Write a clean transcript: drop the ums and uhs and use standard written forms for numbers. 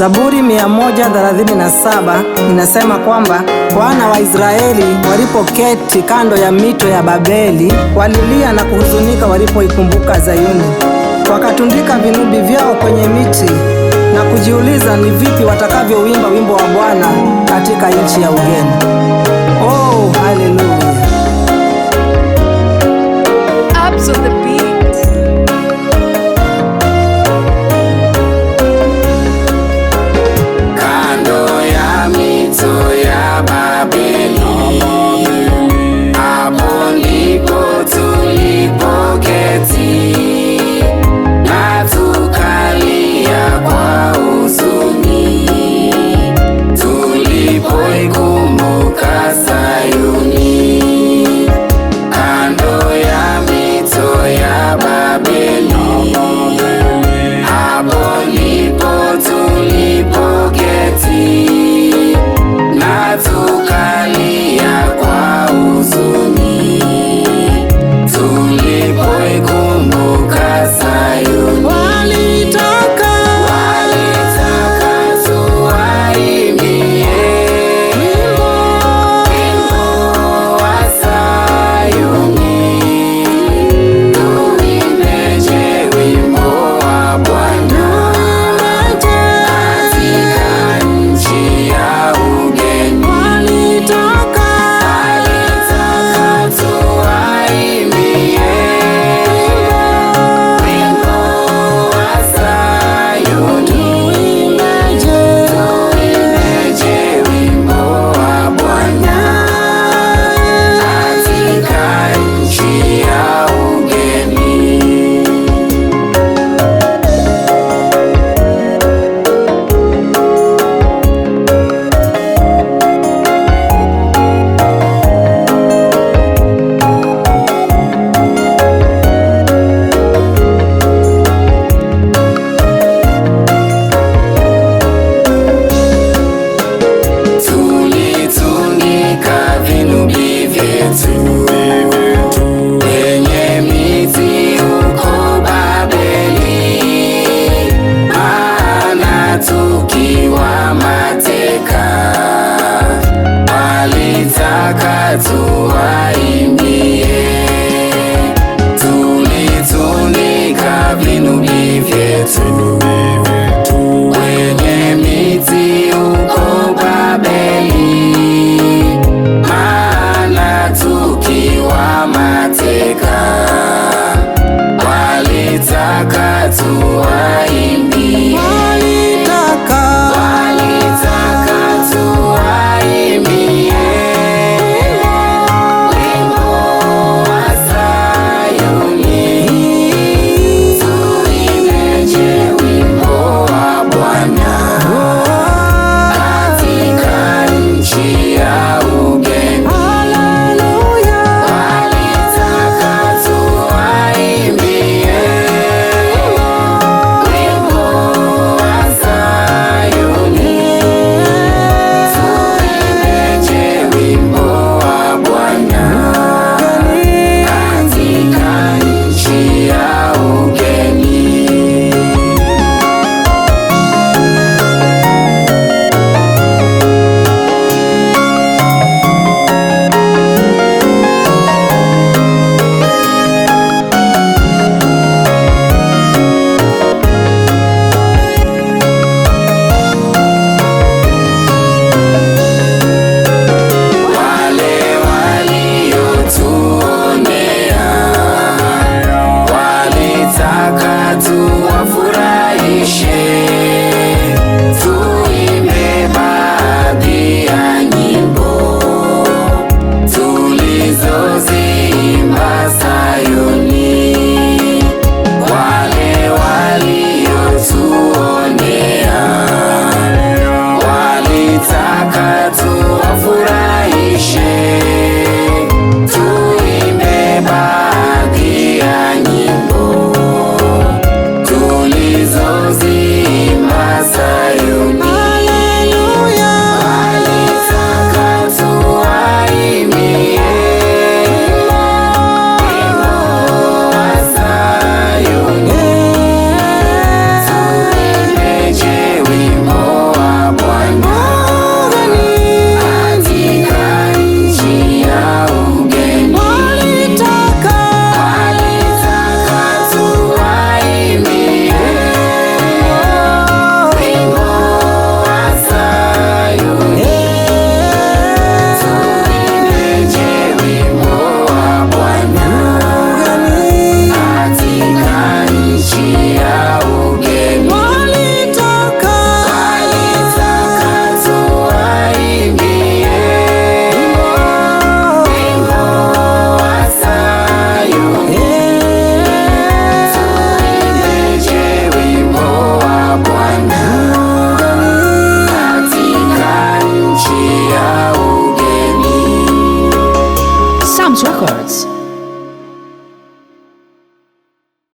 Zaburi 137 inasema kwamba wana wa Israeli walipoketi kando ya mito ya Babeli, walilia na kuhuzunika walipoikumbuka Zayuni. Wakatundika vinubi vyao kwenye miti na kujiuliza ni vipi watakavyouimba wimbo wa Bwana katika nchi ya ugeni. Oh, haleluya. Abs on the beat. Kando ya mito ya Babeli, hapo ndipo tulipoketi na tukalia kwa huzuni, tulipoikumbuka Sayuni. Kando ya mito ya tukalia